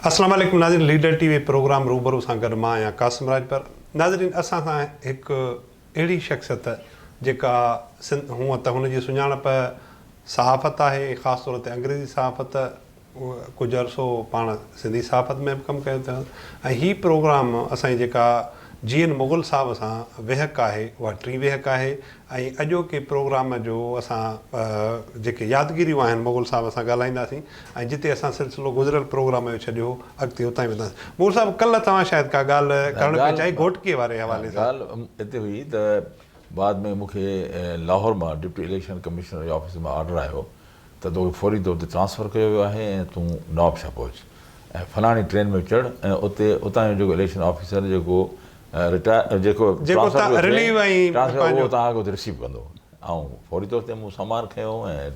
अस्सलाम वालेकुम नाज़रीन, लीडर टीवी प्रोग्राम रूबरू सां गॾु मां आहियां कासिम राजपर। नाज़रीन, असां सां हिकु अहिड़ी शख़्सियत जेका हूअं त हुनजी सुञाणप सहाफ़त आहे, ख़ासि तौर ते अंग्रेज़ी सहाफ़त, कुझु अरसो पाण सिंधी सहाफ़त में बि कमु कयो अथव। ऐं हीअ प्रोग्राम असांजी जेका जीएन मुग़ल साहिब सां विहक आहे, उहा टी विहक आहे। ऐं अॼोके प्रोग्राम जो असां जेके यादगिरियूं आहिनि मुग़ल साहिब सां ॻाल्हाईंदासीं। ऐं जिते असां सिलसिलो गुज़िरियल प्रोग्राम जो छॾियो, अॻिते उतां ई वेंदासीं। मुग़ल साहिब, कल्ह तव्हां शायदि का ॻाल्हि करणु पिया चाहियो घोटकीअ वारे हवाले सां। ॻाल्हि हिते हुई त बाद में मूंखे लाहौर मां डिप्टी इलेक्शन कमिश्नर जे ऑफिस मां ऑर्डर आयो त तोखे फौरी तौर ते ट्रांसफ़र कयो वियो आहे ऐं तूं नवाबशाह पहुच ऐं फलाणी ट्रेन में चढ़ ऐं उतां जो जेको इलेक्शन ऑफिसर जेको उहो तव्हांखे उते रिसीव कंदो। ऐं फौरी तौर ते मूं सामान खयो ऐं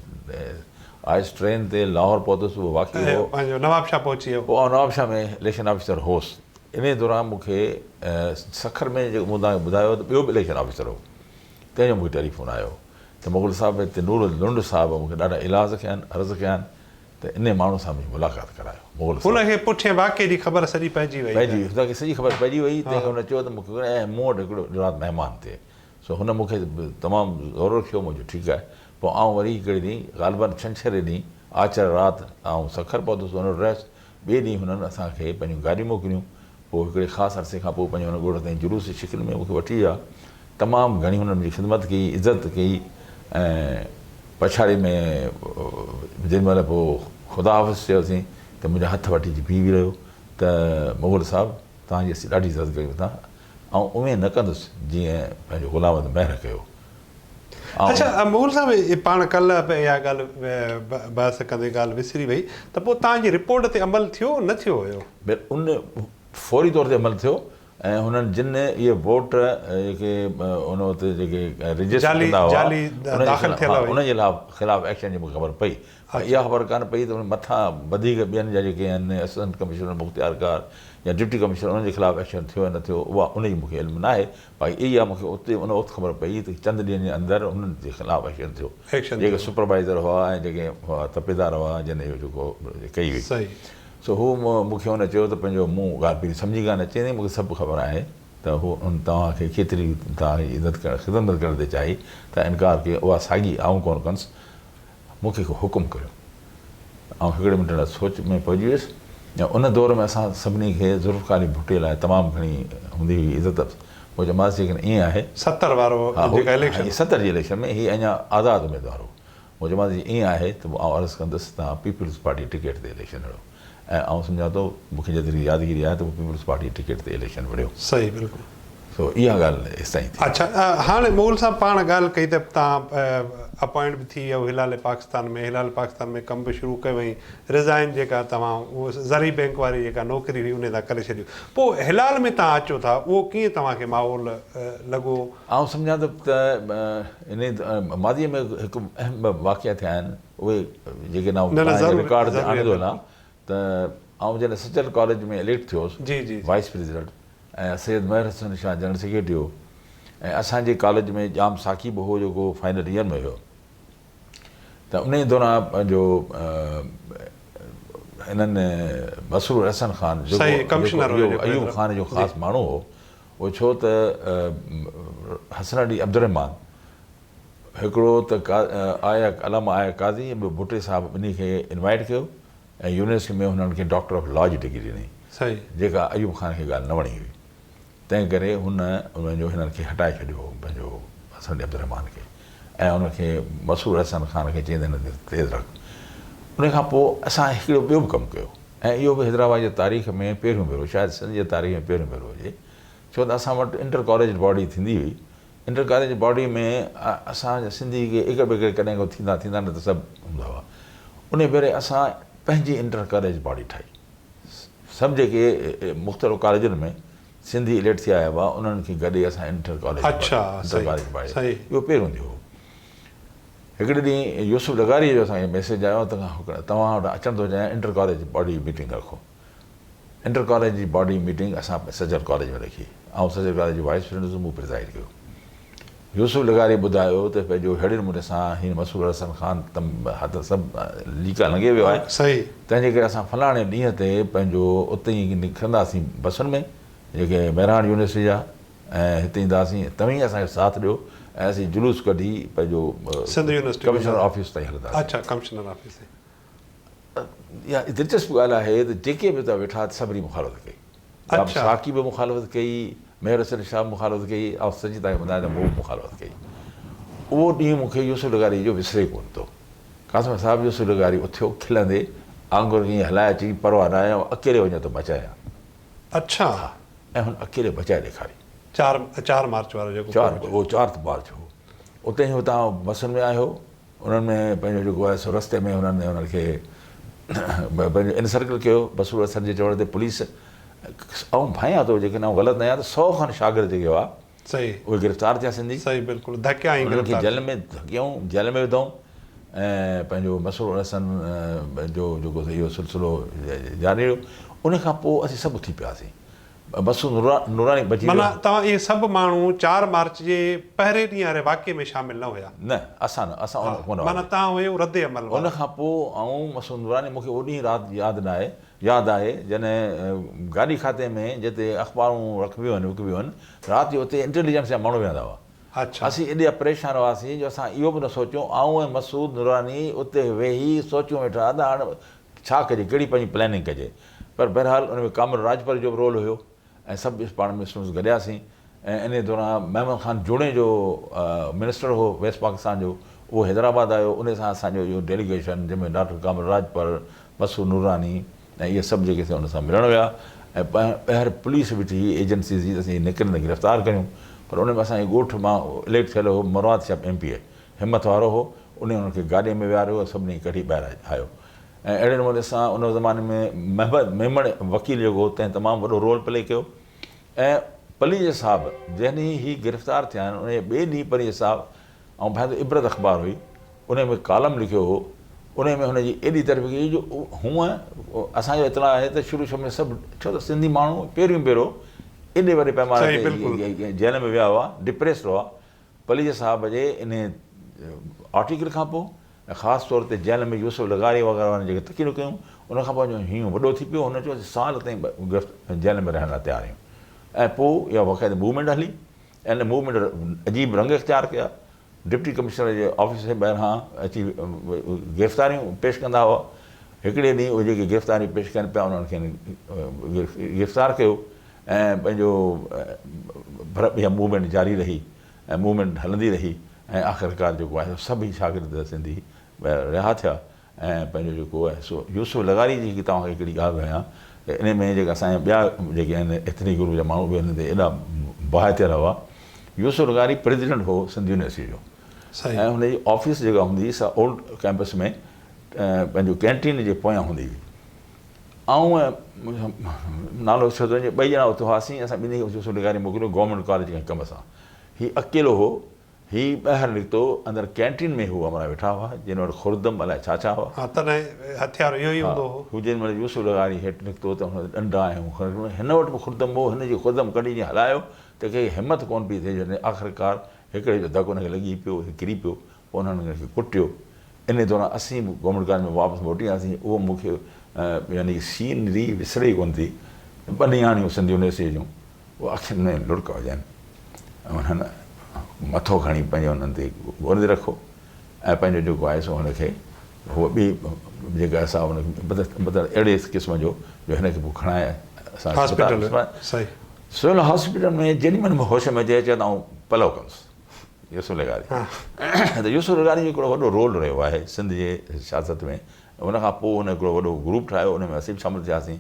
आयुसि ट्रेन ते, लाहौर पहुतुसि। उहो वाक़ई नवाबशाह पहुची वियो। पोइ नवाबशाह में इलेक्शन ऑफिसर होसि। इन दौरान मूंखे सखर में जेको मूं तव्हांखे ॿुधायो त ॿियो बि इलेक्शन ऑफिसर हो, तंहिंजो मूंखे टेलीफोन आयो त मुग़ल साहिब हिते नूर लुंड साहिब मूंखे ॾाढा इलाज कया आहिनि, अर्ज़ु कया आहिनि त इन माण्हू सां मुंहिंजी मुलाक़ात करायो। हुनखे पुठियां वाक़े जी ख़बर सॼी पइजी वई, हुनखे सॼी ख़बर पइजी वई। तंहिंखे हुन चयो त मूंखे ऐं मूं वटि हिकिड़ो राति महिमान थिए। सो हुन मूंखे तमामु ज़रूरु कयो। मुंहिंजो ठीकु आहे। पोइ आउं वरी हिकिड़े ॾींहुं ग़ालिबन छंछरु ॾींहुं आचर राति आउं सखर पहुतुसि। हुन ड्रेस ॿिए ॾींहुं हुननि असांखे पंहिंजूं गाॾियूं मोकिलियूं। पोइ हिकिड़े ख़ासि अरसे खां पोइ पंहिंजो हुन ॻोठ ताईं जुलूस जी शिकिल में मूंखे वठी विया। तमामु घणी हुननि मुंहिंजी ख़िदमत कई, इज़त कई। ऐं पछाड़ी में जेॾीमहिल पोइ ख़ुदा हाफ़िज़ चयोसीं त मुंहिंजा हथ वठी बीह रहियो त मुग़ल साहिबु, तव्हांजी असीं ॾाढी इज़त कयूं था ऐं उमेदु न कंदुसि जीअं पंहिंजो ग़ुलाम ते महिर कयो। अच्छा मुग़ल साहिब, पाण कल्ह इहा ॻाल्हि बहस कंदे ॻाल्हि विसरी वई त पोइ तव्हांजी रिपोर्ट ते अमल थियो न थियो हुयो? उन फौरी तौर ते अमल थियो ऐं हुननि जिन इहे वोट जेके उन वटि जेके रजिस्टर कंदा हुआ उनजे ख़िलाफ़ु एक्शन जी मूंखे ख़बर पई। इहा ख़बर कान पई त उन मथां वधीक ॿियनि जा जेके आहिनि असिस्टेंट कमिश्नर मुख़्तियारकार या डिप्टी कमिश्नर उन्हनि जे ख़िलाफ़ु एक्शन थियो या न थियो, उहा उनजी मूंखे इल्मु न आहे। बाक़ी इहा मूंखे उते उन वक़्तु ख़बर पई त चंद ॾींहंनि जे अंदरि उन्हनि जे ख़िलाफ़ु एक्शन थियो। जेके सुपरवाइज़र हुआ ऐं जेके हुआ तपेदार हुआ जिन इहो जेको कई हुई। सो हू मूंखे हुन चयो त पंहिंजो मूं ॻाल्हि पहिरीं सम्झी कान अचे, मूंखे सभु ख़बर आहे त हू तव्हांखे केतिरी तव्हांजी इज़त करणु ख़िदमत करण ते चाही त इनकार कयो। उहा साॻी आऊं कोन कंदुसि। मूंखे हिकु हुकुम कयो। ऐं हिकिड़े मिंट लाइ सोच में पइजी वियुसि। ऐं उन दौर में असां सभिनी खे ज़ुल्फ़िकार भुट्टे लाइ तमामु घणी हूंदी हुई इज़त। पोइ चयोमांसि जेकॾहिं ईअं आहे 70 जी इलेक्शन में हीअ अञा आज़ादु उमेदवार हो। पोइ चयोमांसि ईअं आहे त पोइ आउं अर्ज़ु कंदुसि तव्हां पीपल्स पार्टी टिकट ते इलेक्शन लड़ो। ऐं आउं सम्झां थो मूंखे जेतिरी यादगिरी आहे त उहो पीपल्स पार्टी टिकट ते इलेक्शन विढ़ियो। सही, बिल्कुलु। सो इहा ॻाल्हि हेसि ताईं थी। अच्छा, हाणे मुग़ल साहिब पाण ॻाल्हि कई त तव्हां अपॉइंट बि थी वियो हिलाल पाकिस्तान में कमु बि शुरू कयो ऐं रिज़ाइन जेका तव्हां उहो ज़री बैंक वारी जेका नौकिरी हुई उन तां करे छॾियो। पोइ हिलाल में तव्हां अचो था, उहो कीअं तव्हांखे माहौल लॻो? आउं सम्झां थो त इन मादीअ में हिकु अहम वाक़िया थिया आहिनि। उहे जेके रिकॉर्ड ते आणे थो हलां त आउं जॾहिं सचल कॉलेज में इलेक्ट थियोसि वाइस प्रेसिडेंट ऐं सैयद महर हसन शाह जनरल सेक्रेटरी हो। ऐं असांजे कॉलेज में जाम साक़िब हो जेको फाइनल ईयर में हुयो। त उन दौरान पंहिंजो हिननि मसरूर हसन ख़ान जेको अयूब ख़ान जो ख़ासि माण्हू हो, उहो छो त हसन अली अब्दुररहमान हिकिड़ो त अलामा आया काज़ी ऐं ॿियो भुट्टे साहिबु ॿिन्ही खे इनवाइट कयो ऐं यूनिवर्सिटी में हुननि खे डॉक्टर ऑफ लॉ जी डिग्री ॾिनी, जेका अयूब ख़ान खे ॻाल्हि न वणी हुई। तंहिं करे हुनजो हिननि खे हटाए छॾियो हो, पंहिंजो हसन अली अब्दुररहमान खे, ऐं उनखे मसूर हसन ख़ान खे चईंदा आहिनि तेज़ रख। उनखां पोइ असां हिकिड़ो ॿियो बि कमु कयो ऐं इहो बि हैदराबाद जे तारीख़ में पहिरियों भेरो, शायदि सिंध जे तारीख़ में पहिरियों भेरो हुजे, छो त असां वटि इंटर कॉलेज बॉडी थींदी हुई। इंटर कॉलेज बॉडी में असांजा सिंधी खे एकर बेगर कॾहिं को थींदा न त सभु हूंदा हुआ। उन भेरे असां पंहिंजी इंटर कॉलेज बॉडी ठाही। सभु जेके मुख़्तलिफ़ कॉलेजनि में सिंधी इलेक्ट थिया हुआ उन्हनि खे गॾे असां इंटर कॉलेज बॉडी, इहो पहिरियों थियो। हिकिड़े ॾींहुं यूसुफ लगारीअ जो असांखे मैसेज आयो त तव्हां वटि अचणु थो चाहियां, इंटर कॉलेज बॉडी मीटिंग रखो। इंटर कॉलेज जी बॉडी मीटिंग असां सजल कॉलेज में रखी। ऐं सजल कॉलेज जो वाइस प्रेसिडेंट मूं प्रिज़ाइड कयो। यूसुफ लगारी ॿुधायो त पंहिंजो अहिड़े नमूने सां हिन मसूर हसन ख़ान हथ सभु लीका लॻे वियो आहे सही तंहिंजे करे असां फलाणे ॾींहं ते पंहिंजो उते ई निकिरंदासीं बसुनि में जेके महिराण यूनिवर्सिटी जा ऐं हिते ईंदासीं तव्हीं असांखे साथ ॾियो ऐं असीं जुलूस कढी पंहिंजो सिंध यूनिवर्सिटी कमिश्नर ऑफिस ताईं हलंदासीं अच्छा कमिश्नर ऑफिस इहा दिलचस्प ॻाल्हि आहे त जेके बि हुता वेठा सभिनी मुखालफ़त कई साकी बि मुखालफ़त कई मेहर हसन शाह मुखालफ़त कई ऐं सची तव्हांखे ॿुधायां त मूं मुखालफ़त कई उहो ॾींहुं मूंखे यूसुफ लगारी जो विसरे कोन थो कासिम साहिबु यूसुफ लगारी उथियो खिलंदे आंगुर ईअं हलाए अची परवाह न आहे अकेले वञे थो बचाया अच्छा ऐं हुन अकेले बचाए ॾेखारी 4 मार्च वारो जेको 4 मार्च हो उते ई हुतां बसुनि में आयो उन्हनि में पंहिंजो जेको आहे सो रस्ते में उन्हनि खे पंहिंजो इनसर्कल कयो मसूर हसन जे चवण ते पुलिस ऐं भायां थो जेके न ग़लति न आहियां त 100 खनि शागिर्द जेके हुआ सही उहे गिरफ़्तार थिया सिंधी सही बिल्कुलु धकिया उन्हनि खे जेल में धकियऊं जेल में विधऊं ऐं पंहिंजो मसूर हसन जो जेको इहो सिलसिलो जारी रहियो उन खां पोइ असीं सभु उथी पियासीं बसूं नूरानी बची माना तव्हां इहे सभु माण्हू 4 मार्च जे पहिरें ॾींहं वारे वाक़े में शामिल न हुया न असां माना तव्हां हुयो रद्द अमल उन खां पोइ ऐं मसूद नूरानी मूंखे उहो ॾींहुं राति यादि आहे जॾहिं गाॾी खाते में जिते अख़बारूं रखबियूं आहिनि विकबियूं आहिनि राति जो उते इंटेलिजेंस जा माण्हू वेहंदा हुआ अच्छा असीं एॾा परेशान हुआसीं जो असां इहो बि न सोचियूं ऐं मसूद नूरानी उते वेही सोचियूं वेठा त हाणे छा कजे कहिड़ी पंहिंजी प्लैनिंग कजे पर बहरहाल उन में कामर राजपर जो बि रोल हुयो ऐं सभु पाण में गॾियासीं ऐं इन दौरान महमूद ख़ान जूणे जो मिनिस्टर हो वेस्ट पाकिस्तान जो उहो हैदराबाद आयो उन सां असांजो इहो डेलीगेशन जंहिंमें डॉक्टर कामर राजपर मसूद नूरानी ऐं इहे सभु जेके हुन सां मिलण विया ऐं ॿाहिरि पुलिस बीठी एजेंसी जी असीं निकिरंदे गिरफ़्तार कयूं पर उन में असांजे ॻोठ मां इलेक्ट थियल हो मुराद शाह MP हिमत वारो हो उनखे गाॾीअ में विहारियो सभिनी कढी ॿाहिरि आयो ऐं अहिड़े नमूने सां उन ज़माने में मेमण वकील जेको हो तंहिं तमामु वॾो रोल प्ले कयो ऐं पलीअ साहिबु जॾहिं ही गिरफ़्तार थिया आहिनि उन ॿिए ॾींहुं पलीअ साहिबु ऐं भाई इबरत अख़बार हुई उन में कालम लिखियो हो उन में हुनजी एॾी तरफ़ कई जो हूअं असांजो इतला आहे त शुरू में सभु छो त सिंधी माण्हू पहिरियों एॾे वॾे पैमाने ते जेल में विया हुआ डिप्रेस्ड हुआ पलीअ साहिब जे इन आर्टिकल खां पोइ ऐं ख़ासि तौर ते जेल में यूसुफ लगारी वग़ैरह वारनि जेके तकीरूं कयूं उन खां पोइ हीअं वॾो थी पियो हुन चयो साल ताईं जेल में रहण लाइ तयारु आहियूं ऐं पोइ इहा वक़्तु मूवमेंट हली ऐं इन मूवमेंट अजीब रंग इख़्तियार कया डिप्टी कमिश्नर जे ऑफिस जे ॿाहिरां अची गिरफ़्तारियूं पेश कंदा हुआ हिकिड़े ॾींहुं उहे जेके गिरफ़्तारियूं पेश कनि पिया उन्हनि खे गिरफ़्तार कयो ऐं पंहिंजो इहा मूवमेंट जारी रही ऐं मूवमेंट हलंदी रही ऐं आख़िरकार जेको आहे सभई शागिर्द सिंधी रिहा थिया ऐं पंहिंजो जेको आहे सो यूसुफ लगारी जी तव्हांखे हिकिड़ी ॻाल्हि कयां त इन में जेका असांजा ॿिया जेके आहिनि एथनिक ग्रुप जा माण्हू बि हिन ते एॾा बाहितियल हुआ यूसुफ लगारी प्रेसिडेंट हो सिंध यूनिवर्सिटी जो ऐं हुनजी ऑफिस जेका हूंदी हुई सा ओल्ड कैंपस में पंहिंजो कैंटीन जे पोयां हूंदी हुई ऐं नालो छो त ॿई ॼणा उते हुआसीं असां ॿिन्ही यूसुफ लगारी मोकिलियो गवर्नमेंट कॉलेज जे कम सां हीउ अकेलो हो हीउ ॿाहिरि निकितो अंदरि कैंटीन में हू हमारा वेठा हुआ जिन वटि खुर्दम अलाए छा हुआ हथियार इहो ई हूंदो हू जेॾी महिल यूसुफ लगारी हेठि निकितो त हुन ॾंडा ऐं हिन वटि बि खुर्दम हो हिनजी खुर्दम कढी जीअं हलायो त कंहिंखे हिमत कोन पई थिए जॾहिं आख़िरकार हिकिड़े जो धकु हुनखे लॻी पियो किरी पियो पोइ उन्हनि हुनखे कुटियो इन दौरान असीं बि गवर्नमेंट कॉलेज में वापसि मोटी वियासीं उहो मूंखे यानी सीनरी विसरे ई कोन थी ॿ नियाणियूं सिंध यूनिवर्सिटी जूं उहे अखियुनि में लुड़का हुजनि ऐं उन्हनि मथो खणी पंहिंजे हुननि ते गोंदे रखो ऐं पंहिंजो जेको आहे सो हुनखे उहो ॿी जेका असां हुनखे अहिड़े क़िस्म जो हिनखे पोइ खणाए असां सिविल हॉस्पिटल में जेॾी महिल होश में अचे चवंदा आऊं पलव कंदुसि यूसुफ लगारी त यूसुफ लगारी जो हिकिड़ो वॾो रोल रहियो आहे सिंध जे सियासत में उनखां पोइ हुन हिकिड़ो वॾो ग्रुप ठाहियो उन में असीं बि शामिलु थियासीं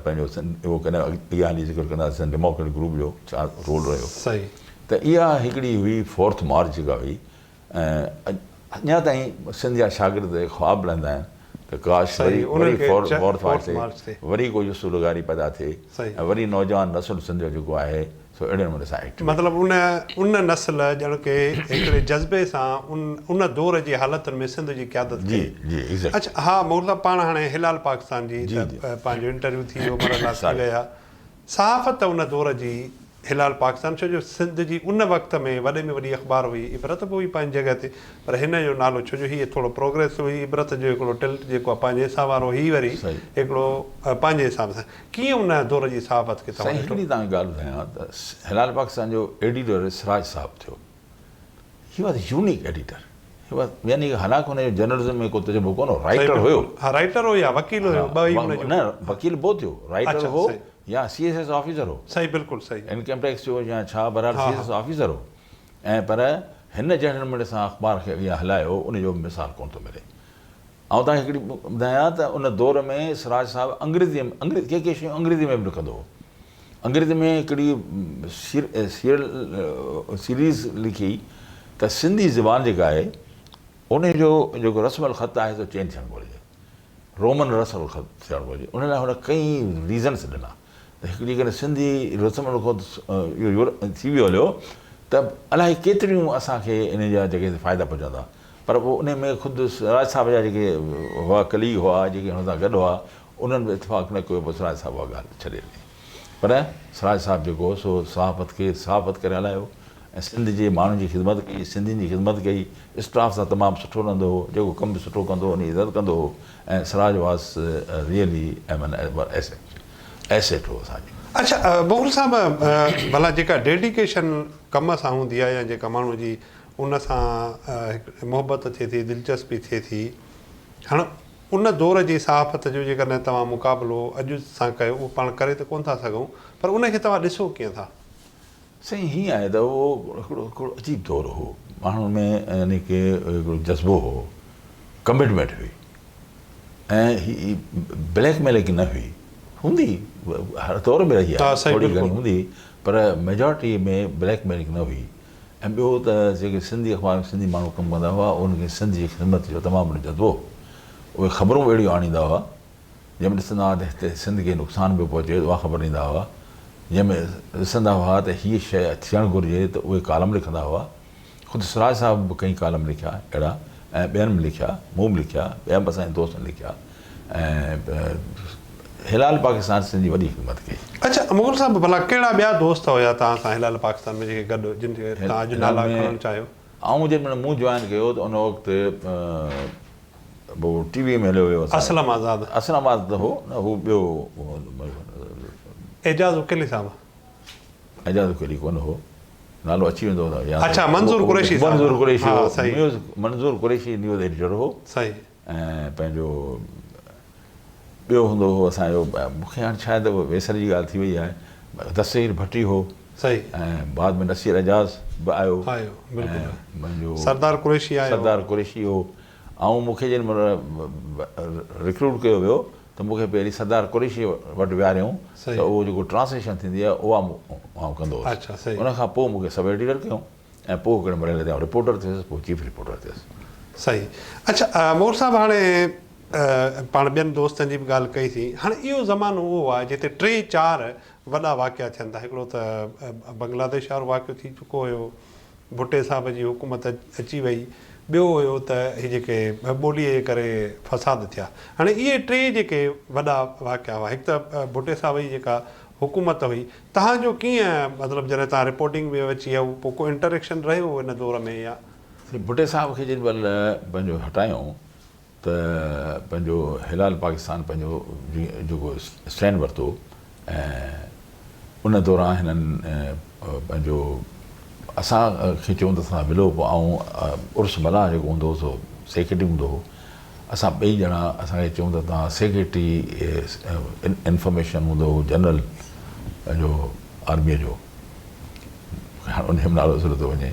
पंहिंजो उहो कॾहिं इहा हली ज़िक्र कंदासीं डेमोक्रेटिक ग्रुप जो छा रोल रहियो सही त इहा हिकिड़ी हुई 4 मार्च जेका हुई ऐं अञा ताईं सिंध जा शागिर्द ख़्वाब लहंदा आहिनि त काश वरी 4 मार्च ते वरी कोई यूसुफ लगारी पैदा थिए ऐं वरी नौजवान नसुल सिंध जो जेको आहे सो अहिड़े नमूने सां एक्ट मतिलबु उन नस्ल ॼण के हिकिड़े जज़्बे सां उन दौर जी हालतुनि में सिंध जी क़यादत जी अच्छा हा मौला पाण हाणे हिलाल पाकिस्तान जी पंहिंजो इंटरव्यू थी वियो मरला थी विया सहाफ़त उन दौर जी हिलाल पाकिस्तान छो जो सिंध जी उन वक़्त में वॾे में वॾी अख़बार हुई इबरत बि हुई पंहिंजी जॻह ते पर हिन जो नालो छो जो हीअ थोरो प्रोग्रेस हुई इबरत जो हिकिड़ो टिल्ट जेको आहे पंहिंजे हिसाब वारो हीअ वरी हिकिड़ो पंहिंजे हिसाब सां कीअं उन दौर जी सहाफ़त खे तव्हां हिकिड़ी तव्हांखे ॻाल्हि ॿुधायां त हिलाल पाकिस्तान जो एडिटर सिराज साहिबु थियो ही वॉज यूनिक एडिटर यानी कि हालांकि हुनजो जर्नलिज़म में को तजुर्बो कोन हो राइटर हुयो हा राइटर हो या वकील हुयो न वकील बि थियो राइटर हो या CSS ऑफिसर हो सही बिल्कुलु सही इनकम टैक्स जो या छा बहरहाल CSS ऑफिसर हो ऐं पर हिन जहिड़े नमूने सां अख़बार खे अॻियां हलायो उनजो मिसाल कोन थो मिले ऐं तव्हांखे हिकिड़ी ॿुधायां त उन दौर में सिराज साहिबु अंग्रेज़ीअ में के शयूं अंग्रेज़ी में बि लिखंदो हो अंग्रेज़ी में हिकिड़ी सीरीज़ लिखी त सिंधी ज़बान जेका आहे उनजो जेको रस्म अल ख़त आहे सो चेंज थियणु घुरिजे रोमन रस्म अल ख़त थियणु घुरिजे उन लाइ हुन कई रीज़न्स ॾिना त हिकिड़ी करे सिंधी रस्म अल ख़त इहो थी वियो हलियो त अलाए केतिरियूं असांखे इन जा जेके फ़ाइदा पहुचंदा पर पोइ उन में ख़ुदि सिराज साहिब जा जेके हुआ कलीग हुआ जेके हुन सां गॾु हुआ उन्हनि बि इतफ़ाक़ न कयो पोइ सिराज साहिबु उहा ॻाल्हि छॾे ॾिनी पर सिराज साहिबु जेको सो सहाफ़त करे हलायो ऐं सिंध जे माण्हुनि जी ख़िदमत कई सिंधियुनि जी ख़िदमत कई स्टाफ सां तमामु सुठो रहंदो हो जेको कमु बि सुठो कंदो हो उन जी इज़त कंदो हो ऐं सिराज वास रियली एसेट हो असांजी अच्छा मुग़ल साहिबु भला जेका डेडिकेशन कम सां हूंदी आहे या जेका माण्हू जी उन सां मोहबत थिए थी दिलचस्पी थिए थी हाणे उन दौर जी सहाफ़त जो जेकॾहिं तव्हां मुक़ाबिलो अॼु सां कयो उहो पाण करे त कोन था सघूं पर उनखे तव्हां ॾिसो कीअं था साईं हीअं आहे त उहो हिकिड़ो अजीब दौरु हो माण्हुनि में यानी की हिकिड़ो जज़्बो हो कमिटमेंट हुई ऐं ही ब्लैकमेलिंग न हुई हूंदी हर दौर में रही आहे थोरी घणी हूंदी पर मेजॉरिटी में ब्लैकमेलिंग न हुई ऐं ॿियो त जेके सिंधी अख़बार सिंधी माण्हू कमु कंदा हुआ उनखे सिंध जी ख़िदमत जो तमामु जज़्बो उहे ख़बरूं अहिड़ियूं आणींदा हुआ जंहिंमें ॾिसंदा हुआ त हिते सिंध खे नुक़सानु पियो पहुचे उहा ख़बर ॾींदा हुआ जंहिंमें ॾिसंदा हुआ त हीअ शइ थियणु घुरिजे त उहे कॉलम लिखंदा हुआ ख़ुदि सिराज साहिबु बि कई कॉलम लिखिया अहिड़ा ऐं ॿियनि बि लिखिया मूं बि लिखिया ॿिया बि असांजे दोस्तनि लिखिया ऐं हिलाल पाकिस्तान सिंध जी वॾी ख़िदमत कई अच्छा मुग़ल साहिबु भला कहिड़ा ॿिया दोस्त हुया तव्हां सां हिलाल पाकिस्तान में जेके गॾु जिन खे तव्हां अॼु नाला खणणु चाहियो ऐं जंहिंमहिल मूं जॉइन कयो त उन वक़्तु पोइ TV में हलियो वियो असलम आज़ाद त हो न हू ॿियो एजाज़ उकेली साहिबु एजाज़ उकेली कोन हो नालो अची वेंदो अच्छा मंज़ूर कुरैशी मंज़ूर कुरैशी न्यूज़ एडिटर हो सही ऐं पंहिंजो ॿियो हूंदो हो असांजो मूंखे हाणे शायदि वेसर जी ॻाल्हि थी वई आहे तस्सीर भट्टी हो सही ऐं बाद में नसीर एजाज़ बि आयो मुंहिंजो सरदार कुरैशी हो ऐं मूंखे जंहिं महिल रिक्रूट कयो वियो त मूंखे पहिरीं सरदार कुरैशी वटि विहारियऊं त उहो जेको ट्रांसलेशन थींदी आहे उहा आउं कंदो हुउसि उनखां पोइ मूंखे सब एडिटर कयूं ऐं पोइ हिकिड़े महिल ते रिपोर्टर थियुसि पोइ चीफ रिपोर्टर थियुसि सही अच्छा मोर साहिबु हाणे पाण ॿियनि दोस्तनि जी बि ॻाल्हि कई थी हाणे इहो ज़मानो उहो आहे जिते 3-4 वॾा वाक़िया थियनि था हिकिड़ो त बांग्लादेश वारो वाक़ियो थी चुको हुयो भुट्टे साहिब जी हुकूमत अची वई ॿियो हुयो त हीअ जेके ॿोलीअ जे करे फ़साद थिया हाणे इहे 3 जेके वॾा वाक़िया हुआ हिकु त भुट्टे साहिब जी जेका हुकूमत हुई तव्हांजो कीअं मतिलबु जॾहिं तव्हां रिपोर्टिंग में अची विया पोइ को इंटरेक्शन रहियो हिन दौर में या भुट्टे साहिब खे जेॾी महिल पंहिंजो हटायूं त पंहिंजो हिलाल पाकिस्तान पंहिंजो जेको स्टैंड वरितो ऐं उन दौरान हिननि पंहिंजो असांखे चऊं त असां मिलो पोइ ऐं उर्स मल्हा जेको हूंदो हो सो सेक्रेटरी हूंदो हो असां ॿई ॼणा असांखे चऊं त तव्हां सेक्रेटरी इंफॉर्मेशन हूंदो हो जनरल पंहिंजो आर्मीअ जो हाणे उनजो नालो ज़रूरत थो वञे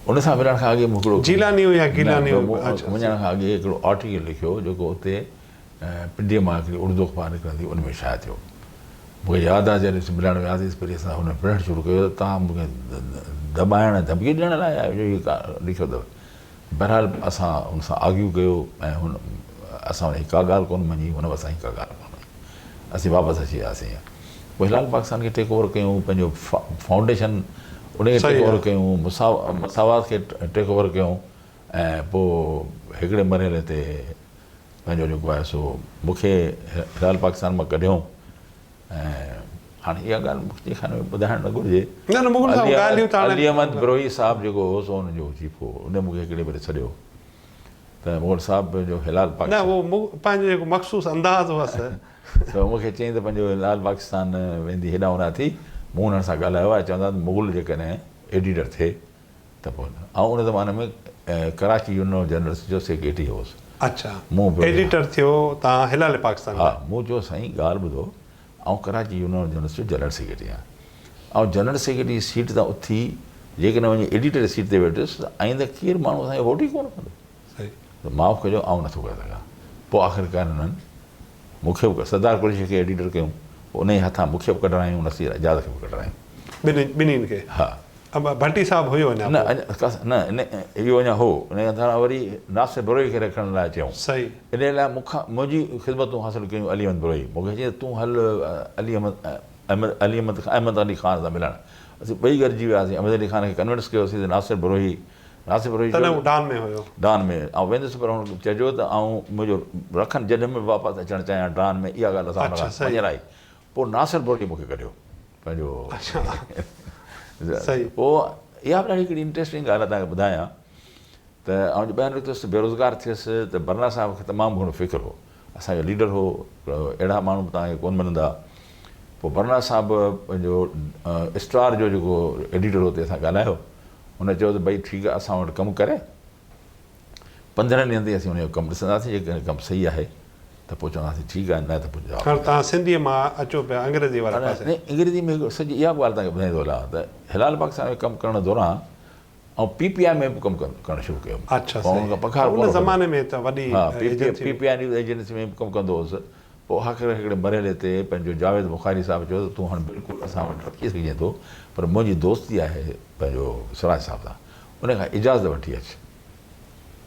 उन सां मिलण खां अॻु हिकिड़ो वञण खां अॻु हिकिड़ो आर्टिकल लिखियो जेको उते पिंडीअ मां हिकिड़ी उर्दू अख़बार निकिरंदी उन में शाया थियो मूंखे यादि आहे जॾहिं मिलण वियासीं वरी असां हुन पढ़णु शुरू कयो त तव्हां मूंखे दॿाइण धमकी ॾियण लाइ आयो इहो लिखियो अथव बहरहाल असां हुन सां आर्ग्यू कयो ऐं हुन असां हुनजी का ॻाल्हि कोन मञी हुन असांजी का ॻाल्हि कोन मञी असीं वापसि अची वियासीं पोइ हिलाल पाकिस्तान खे टेक ओवर कयूं पंहिंजो फाउंडेशन उनखे टेक ओवर कयूं मसावात खे टेक ओवर कयूं ऐं पोइ हिकिड़े मरहले ते पंहिंजो जेको आहे सो मूंखे हिलाल पाकिस्तान मां कढियऊं ऐं हाणे इहा ॻाल्हि मूंखे खाने में ॿुधाइणु न घुरिजे न मुग़ल साहब ॻाल्हियूं त अली अहमद बरोही साहिबु जेको होसि हुनजो चीफ हो उन मूंखे हिकिड़े भेरे छॾियो त मुग़ल साहिब जो हिलाल न उहो पंहिंजो जेको मख़सूसु अंदाज़ हुअसि त मूंखे चयईं त पंहिंजो हिलाल पाकिस्तान वेंदी हेॾां होॾां थी मूं हुननि सां ॻाल्हायो आहे चवंदा मुग़ल जेकॾहिं एडिटर थिए त पोइ ऐं उन ज़माने में कराची यूनियन जनरल जो सेक्रेटरी हुउसि अच्छा मूं एडिटर थियो तव्हां हिलाल पाकिस्तान हा मूं चयो साईं ॻाल्हि ॿुधो ऐं कराची यूनियन जनरल जो जनरल सेक्रेटरी आहियां ऐं जनरल सेक्रेटरी जी सीट तां उथी जेकॾहिं वञी एडिटर जी सीट ते वेठुसि त आईंदा केरु माण्हू असांखे वोट ई कोन कंदो सही त माफ़ु कजो आउं नथो करे सघां पोइ आख़िरकार हुननि मूंखे बि सरदार कुरैशी खे एडिटर कयूं पोइ उन जे हथां मूंखे बि कढायूं नसीर एजाज़ खे बि कढायूं ॿिन्हिनि खे हा भट्टी साहिबु हुयो न न इहो अञा हो उन जे हथां वरी नासिर बरोही खे रखण लाइ चयूं सही इन लाइ मूंखां मुंहिंजी ख़िदमतूं हासिलु कयूं अली अहमद बरोही मूंखे चई तूं हल अहमद अली ख़ान सां मिलणु असीं ॿई गॾिजी वियासीं अहमद अली ख़ान खे कन्विंस कयोसीं त नासिर बरोही डान में हुयो डान में ऐं वेंदुसि पर हुन चइजो त ऐं मुंहिंजो रखनि जॾहिं में वापसि अचणु चाहियां डान में इहा ॻाल्हि असां वञण आई पोइ नासिर बरोही मूंखे कढियो पंहिंजो सही पोइ इहा बि ॾाढी हिकिड़ी इंट्रस्टिंग ॻाल्हि आहे तव्हांखे ॿुधायां त आउं ॿाहिरि निकितुसि बेरोज़गार थियुसि त बरना साहिब खे तमामु घणो फ़िक्रु हो असांजो लीडर हो अहिड़ा माण्हू तव्हांखे कोन मिलंदा पोइ बरना साहिबु पंहिंजो स्टार जो जेको एडिटर हुते असां ॻाल्हायो हुन चयो त भई ठीकु आहे असां वटि कमु करे 15 ॾींहंनि ते असीं हुनजो कमु ॾिसंदासीं जेकॾहिं कमु सही आहे त पोइ चवंदासीं ठीकु आहे न त पोइ तव्हां सिंधीअ मां अचो पिया अंग्रेज़ी वारे पासे अंग्रेज़ी में सॼी इहा बि ॻाल्हि तव्हांखे ॿुधाईंदो हलां त हिलाल पाकिस्तान में कमु करण दौरान ऐं PPI में बि कमु करणु शुरू कयो पघार ज़माने में त वॾी PPI न्यूज़ एजेंसी में बि कमु कंदो हुउसि पोइ आख़िर हिकिड़े मरहले ते पंहिंजो जावेद बुखारी साहिबु चयो त तूं हाणे बिल्कुलु असां वटि रखी सघिजे थो पर मुंहिंजी दोस्ती आहे पंहिंजो सिराज साहिब सां उन खां इजाज़त वठी अचु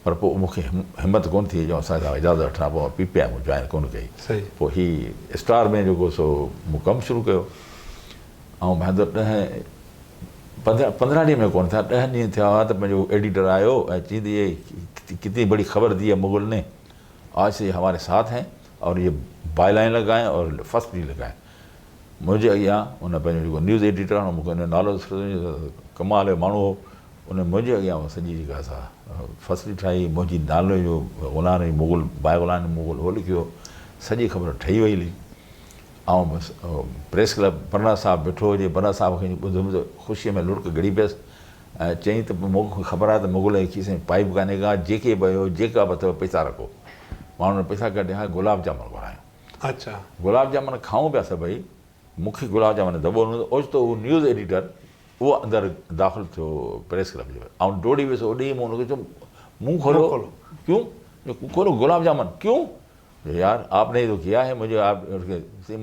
पर पोइ मूंखे हिमत कोन थी जो असां इजाज़त वठां पोइ PPI मूं जॉइन कोन कई पोइ हीउ स्टार में जेको सो मूं कमु शुरू कयो ऐं भाइंदो 15 ॾींहं में कोन थिया 10 ॾींहं थिया हुआ त पंहिंजो एडिटर आयो ऐं चईंदी कितनी बड़ी ख़बर दी है मुग़ल ने आज से हमारे साथ हैं और ये बाय लाइन लगाएं और फर्स्ट डी लगाएं मुंहिंजे अॻियां उन पंहिंजो जेको न्यूज़ एडिटर आहे मूंखे हुन नालो कमाल जो माण्हू हो उन मुंहिंजे अॻियां सॼी जेका असां फर्स्ट डी ठाही मुंहिंजी नाले जो ग़ुलाम मुग़ल बाय ग़ुलाम मुग़ल हो लिखियो सॼी ख़बर ठही वई हली ऐं बसि प्रेस क्लब बरना साहिबु बीठो हुजे बरना साहिब खे ॿुधो ख़ुशीअ में लुड़क गड़ी पियसि ऐं चयईं त मूंखे ख़बर आहे त मुग़ल जी खीसे में पाइप कान्हे का जेके बि हुयो जेका बि अथव पैसा रखो माण्हुनि पैसा कढिया गुलाब जामुन घुरायूं अच्छा गुलाब जामुन खाऊं पिया सभई मूंखे गुलाब जामुन दॿो न ओचितो उहो न्यूज़ एडिटर उहो अंदरि दाख़िलु थियो प्रेस क्लब जो ऐं डोड़ी वियुसि ओॾी मूं हुनखे चयो मुंहुं खोलो क्यों खोलो गुलाब जामुन क्यों यार आपने ही तो किया है मुझे आप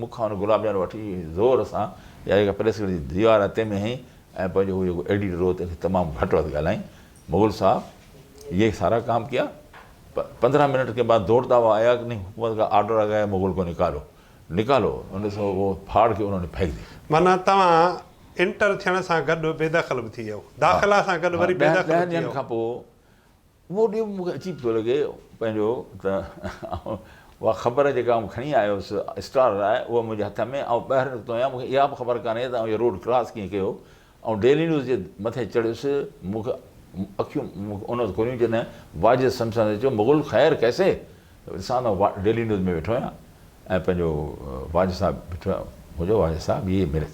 मुखां हुन गुलाब जामुन वठी ज़ोर सां या जेका प्रेस क्लब जी दीवार ते में हई ऐं पंहिंजो उहो जेको एडिटर हो तंहिंखे तमामु घटि वधि ॻाल्हाईं मुग़ल साहब ये सारा काम किया 15 मिनट के बाद दौड़ता हुआ आया कि नहीं हुकूमत का ऑर्डर आ गया मुग़ल को निकालो उन सां उहो फाड़ के उन्होंने फेंक दी माना तव्हां इंटर थियण सां गॾु बेदख़ल बि थी वियो दाख़िला सां गॾु वरी 10 ॾींहंनि खां पोइ उहो ॾींहुं मूंखे अजीब थो लॻे पंहिंजो त उहा ख़बर जेका आउं खणी आयो हुउसि स्टार आहे उहा मुंहिंजे हथ में ऐं ॿाहिरि निकितो आहियां मूंखे इहा बि ख़बर कान्हे त इहो रोड क्रॉस कीअं कयो ऐं डेली न्यूज़ जे मथे चढ़ियुसि मूंखे अखियूं उन खोलियूं जॾहिं वाजिद सम्झण चयो मुग़ल ख़ैर कैसे ॾिसां त डेली न्यूज़ में वेठो आहियां ऐं पंहिंजो वाजिद साहिबु बीठो आहे मुंहिंजो वाजिद साहिबु इहे मेरे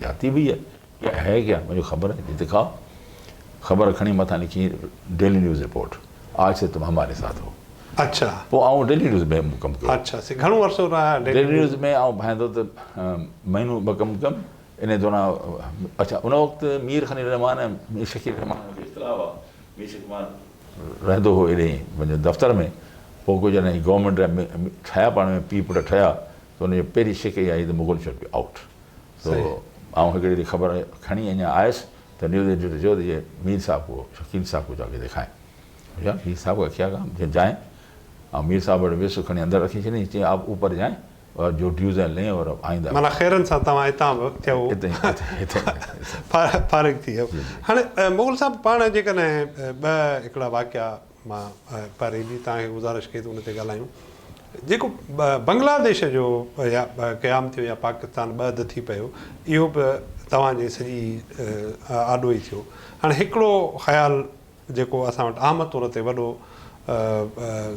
जाती बि है क्या मुझे ख़बर है दिखाओ ख़बर खणी मथां लिखी डेली न्यूज़ रिपोर्ट आज से तुम हमारे साथ हो अच्छा पोइ आउं डेली न्यूज़ में कमु कयो अच्छा घणो अर्सो रहा डेली न्यूज़ में आउं भाईंदो त महीनो ॿ कमु कयुमि इन दौरान अच्छा उन वक़्तु मीर खनी रहमान ऐं मीर शकीर रहमान जो इख़्तिलाफ़ आहे मीर शकीर रहंदो हो एॾे पंहिंजे दफ़्तर में पोइ कुझु जॾहिं गवर्नमेंट ठहिया पाण में पीउ पुटु ठहिया त हुनजी पहिरीं शिक इहा आई त मुग़ल शुड बी आउट त आउं हिकिड़ी ख़बर खणी अञा आयुसि त न्यूज़ एडिटर चयो त इहे मीर साहब को शकील साहब को जाके दिखाएं भैया मीर साहब का क्या काम जाएँ और मीर साहब वटि वियुसि खणी अंदरि रखी छॾियईं चईं आप ऊपर जाएं और जो ड्यूज़ लें और आईंदा माना ख़ैरनि सां तव्हां हितां थियो फारिग थी वियो हाणे मुग़ल साहिबु पाण जेकॾहिं ॿ हिकिड़ा वाक़िया मां पहिरीं बि तव्हांखे गुज़ारिश कई त उन ते ॻाल्हायूं जेको बांग्लादेश जो या क़याम थियो या पाकिस्तान ॿ थी पियो इहो बि तव्हांजी सॼी आॾो ई थियो हाणे हिकिड़ो ख़्यालु जेको असां वटि आम तौर ते वॾो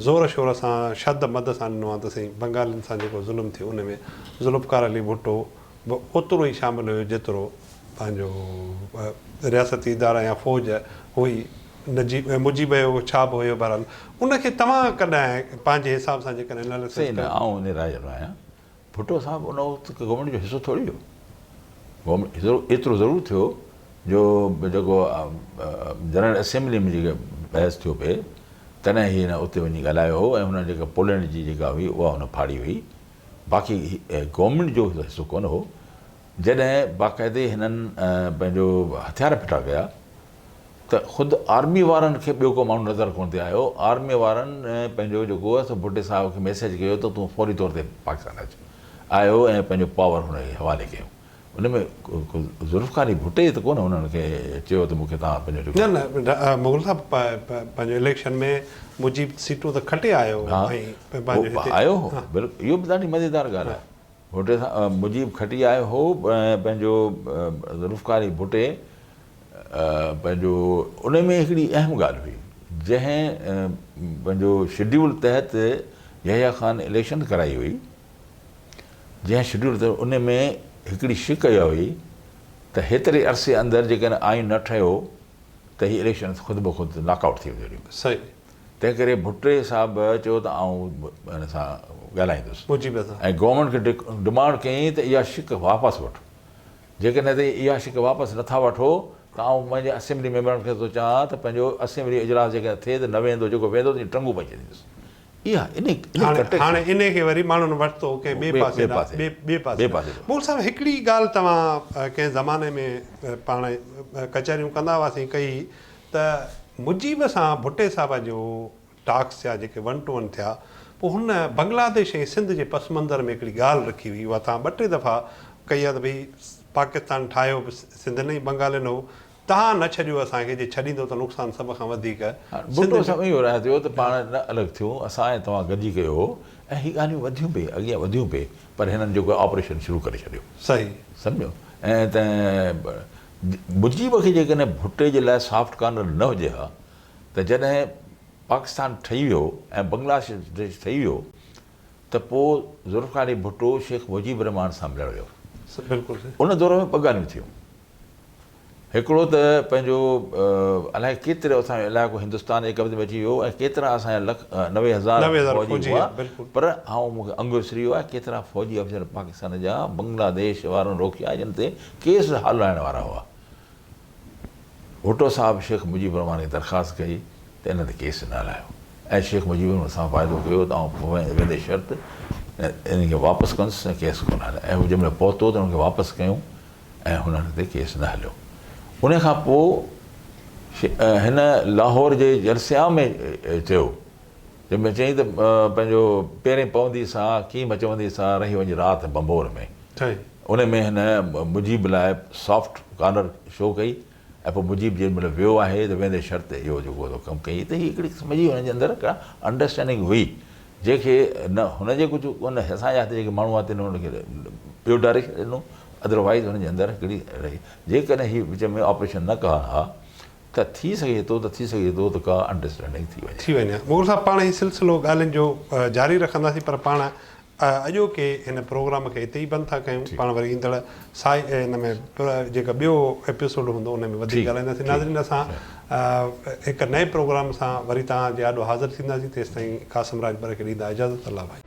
ज़ोर शोर सां शद मद सां ॾिनो आहे त साईं बंगालियुनि सां जेको ज़ुल्म थियो उन में ज़ुल्फ़कार अली भुट्टो ओतिरो ई शामिलु हुयो जेतिरो पंहिंजो रियासती इदारा या फ़ौज हुई मुजीब जो छा बि हुयो बहरहाल उनखे तव्हां कॾहिं पंहिंजे हिसाब सां जेकॾहिं सही न आउं उन राय जो आहियां भुट्टो साहिबु उन वक़्तु गवर्नमेंट जो हिसो थोरी हो गवर्नमेंट एतिरो ज़रूरु थियो जो जेको जनरल असेंबली में जेके बहस थियो पिए तॾहिं ही हिन उते वञी ॻाल्हायो हो ऐं हुन जेका पोलैंड जी जेका हुई उहा हुन फाड़ी हुई बाक़ी गवर्नमेंट जो हिसो कोन हो जॾहिं बाक़ाइदे हिननि पंहिंजो हथियार फिटा कया त ख़ुदि आर्मी वारनि खे ॿियो को माण्हू नज़र कोन ते आयो आर्मी वारनि पंहिंजो जेको आहे सो भुट्टे साहिब खे मैसेज कयो त तूं फौरी तौर ते पाकिस्तान अच आयो ऐं पंहिंजो पावर हुनखे हवाले कयो उन में ज़ुल्फ़कार अली भुट्टे त कोन हुननि खे चयो त मूंखे तव्हां पंहिंजो न न मुग़ल साहिब पंहिंजो इलेक्शन में मुजीब सीटूं त खटे आयो आयो हो बिल्कुलु इहो बि ॾाढी मज़ेदार ॻाल्हि आहे भुट्टे सां मुजीब खटी आयो हो पंहिंजो ज़ुल्फ़कार अली भुट्टे पंहिंजो उन में हिकिड़ी अहम ॻाल्हि हुई जंहिं पंहिंजो शेड्यूल तहत यहया ख़ान इलेक्शन कराई हुई जंहिं शेड्यूल तहत उन में हिकिड़ी शिक इहा हुई त हेतिरे अरसे अंदरि जेकॾहिं आइन न ठहियो त हीअ इलेक्शन ख़ुदि ब ख़ुदि नॉकआउट थी वेंदियूं सही तंहिं करे भुट्टे साहिबु चयो त आउं हिन सां ॻाल्हाईंदुसि ऐं गवर्नमेंट खे डिमांड कयईं त इहा शिक वापसि वठो जेकॾहिं त इहा शिक वापसि नथा वठो त आउं पंहिंजे असेंबली मेंबरनि खे थो चवां त पंहिंजो असेंबली इजलास जेकॾहिं थिए त न वेंदो जेको वेंदो त टंगू पई छॾींदुसि इहा हाणे इन खे वरी माण्हुनि वरितो कंहिं ॿिए पासे मुग़ल साहिब हिकिड़ी ॻाल्हि तव्हां कंहिं ज़माने में पाण कचहरियूं कंदा हुआसीं कई त मुजीब सां भुट्टे साहिब जो टाक्स थिया जेके 1 to 1 थिया पोइ हुन बांग्लादेश ऐं सिंध जे पस मंज़र में हिकिड़ी ॻाल्हि रखी हुई उहा तव्हां 2-3 दफ़ा कई आहे त भई पाकिस्तान ठाहियो सिंध न ई बंगालियुनि हो तव्हां न छॾियो असांखे जे छॾींदो त नुक़सानु सभ खां वधीक भुट्टो साहिबु इहो रहे थियो त पाण न अलॻि थियो असां ऐं तव्हां गॾिजी कयो हो ऐं हीअ ॻाल्हियूं वधियूं पई अॻियां वधियूं पई पर हिननि जेको ऑपरेशन शुरू करे छॾियो सही सम्झो ऐं त मुजीब खे जेकॾहिं भुट्टे जे लाइ सॉफ्ट कॉर्नर न हुजे हा त जॾहिं पाकिस्तान ठही वियो ऐं बांग्लादेश ठही वियो त पोइ ज़ुल्फ़कार अली भुट्टो शेख मुजीब रहमान सां मिलणु वियो बिल्कुलु उन दौर में ॿ ॻाल्हियूं थियूं हिकिड़ो त पंहिंजो अलाए केतिरे असांजो इलाइक़ो हिंदुस्तान जे कब्ज़े में अची वियो ऐं केतिरा असांजा 90,000 फौजी हुआ पर मूंखे अंगु विसरी वियो आहे केतिरा फ़ौजी अफ़सर पाकिस्तान जा बांग्लादेश वारनि रोकिया जिन ते केस हलाइण वारा हुआ भुट्टो साहिबु शेख मुजीब रहमान खे दरख़्वास्त कई त इन ते केस न हलायो ऐं शेख मुजीब रहमान सां फ़ाइदो कयो त वेंदे शर्त इन खे वापसि कंदुसि ऐं केस कोन हलियो ऐं हू जंहिंमहिल पहुतो त हुनखे वापसि कयूं ऐं हुननि ते केस न हलियो उन खां पोइ हिन लाहौर जे जलसिया में चयो जंहिंमें चयईं त पंहिंजो पहिरें पवंदी सां कीअं मचवंदी सां रही वञी राति बंबोर में उन में हिन मुजीब लाइ सॉफ्ट कॉर्नर शो कई ऐं पोइ मुजीब जंहिंमहिल वियो आहे त वेंदे शर्त इहो जेको कमु कई त हीअ हिकिड़ी सम्झी हुनजे अंदरि का अंडरस्टैंडिंग हुई जंहिंखे न हुनजे कुझु कोन असांजे हथ जेके माण्हू आहे हुनखे ॿियो डायरेक्शन ॾिनो अदरवाइज़ हुनजे अंदरि हिकिड़ी रही जेकॾहिं हीअ विच में ऑपरेशन न कहा हा त थी सघे थो त का अंडरस्टैंडिंग थी वञे मुग़ल साहिबु पाण हीउ सिलसिलो ॻाल्हियुनि जो जारी रखंदासीं पर पाण अॼोके हिन प्रोग्राम खे हिते ई बंदि था कयूं पाण वरी ईंदड़ हिन में जेका ॿियो एपिसोड हूंदो उन में वधीक ॻाल्हाईंदासीं नाज़रीन असां हिकु नए प्रोग्राम सां वरी तव्हांजे ॾाढो हाज़िर थींदासीं तेसिताईं कासिम राजबर खे ॾींदा इजाज़त अल्लाह भाई